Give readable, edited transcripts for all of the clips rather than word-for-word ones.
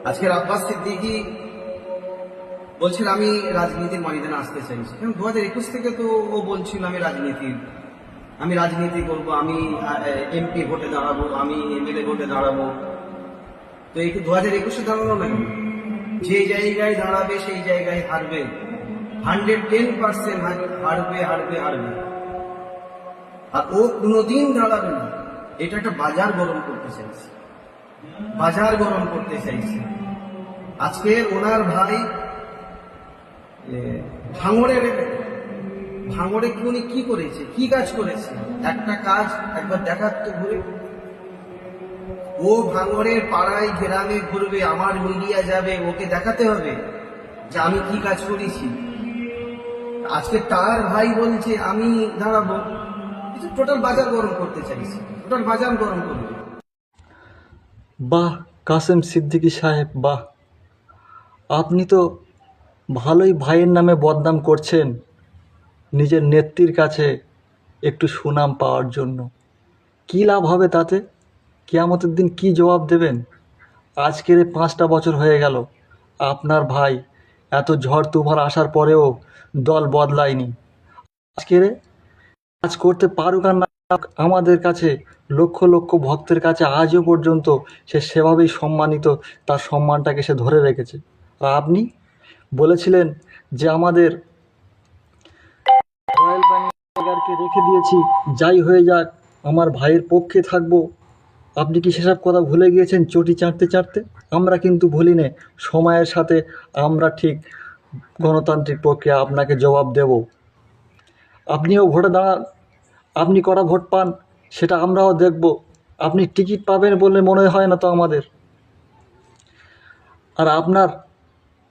আজকের আব্বাস সিদ্দিকী বলছেন আমি রাজনীতির ময়দানে আসতে চাইছি। এবং 2021 থেকে তো ও বলছিল আমি রাজনীতি করব, আমি এমপি ভোটে দাঁড়াবো, আমি এমএলএ ভোটে দাঁড়াবো। তো এই 2021-এ দাঁড়ানো নাই, যে জায়গায় দাঁড়াবে সেই জায়গায় হারবে, 110% হারবে হারবে হারবে। আর ও কোনোদিন দাঁড়াবে না। এটা একটা বাজার গরম করতে চাইছে, বাজার গরম করতে চাইছে। আজকে ওনার ভাই ভাঙড়ে উনি কি করেছে, কি কাজ করেছে? একটা কাজ একবার দেখাতো ঘুরে। ও ভাঙড়ের পাড়ায় গ্রামে ঘুরবে, আমার মিডিয়া যাবে, ওকে দেখাতে হবে যে আমি কি কাজ করেছি। আজকে তার ভাই বলছে আমি দাঁড়াবো। টোটাল বাজার গরম করতে চাইছে, টোটাল বাজার গরম করবে। বাহ কাসেম সিদ্দিকী সাহেব, বাহ! আপনি তো ভালোই ভাইয়ের নামে বদনাম করছেন নিজের নেত্রীর কাছে একটু সুনাম পাওয়ার জন্য। কী লাভ হবে তাতে? কিয়ামতের দিন কি জবাব দেবেন? আজকের 5টা বছর হয়ে গেল আপনার ভাই এত ঝড় তুফান আসার পরেও দল বদলায়নি। আজকের কাজ করতে পারুক আর না পারুক, আমাদের কাছে লক্ষ লক্ষ ভক্তের কাছে আজও পর্যন্ত সে সেভাবেই সম্মানিত, তার সম্মানটাকে সে ধরে রেখেছে। আর আপনি বলেছিলেন যে আমাদের রয়্যাল বেঙ্গলকে রেখে দিয়েছি, যাই হয়ে যাক আমার ভাইয়ের পক্ষে থাকবো। আপনি কি সেসব কথা ভুলে গিয়েছেন চটি চাটতে চাটতে? আমরা কিন্তু ভুলি নে। সময়ের সাথে আমরা ঠিক গণতান্ত্রিক প্রক্রিয়া আপনাকে জবাব দেব। আপনিও ভোটে দাঁড়ান, আপনি কটা ভোট পান সেটা আমরাও দেখব। আপনি টিকিট পাবেন বলে মনে হয় না তো আমাদের। আর আপনার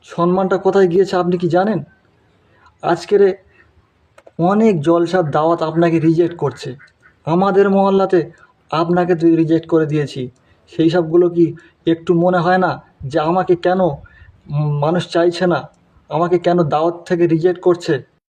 সম্মানটা কোথায় গিয়েছে আপনি কি জানেন? আজকের অনেক জলসার দাওয়াত আপনাকে রিজেক্ট করছে। আমাদের মহল্লাতে আপনাকে তো রিজেক্ট করে দিয়েছি। সেই সবগুলো কি একটু মনে হয় না যে আমাকে কেন মানুষ চাইছে না, আমাকে কেন দাওয়াত থেকে রিজেক্ট করছে?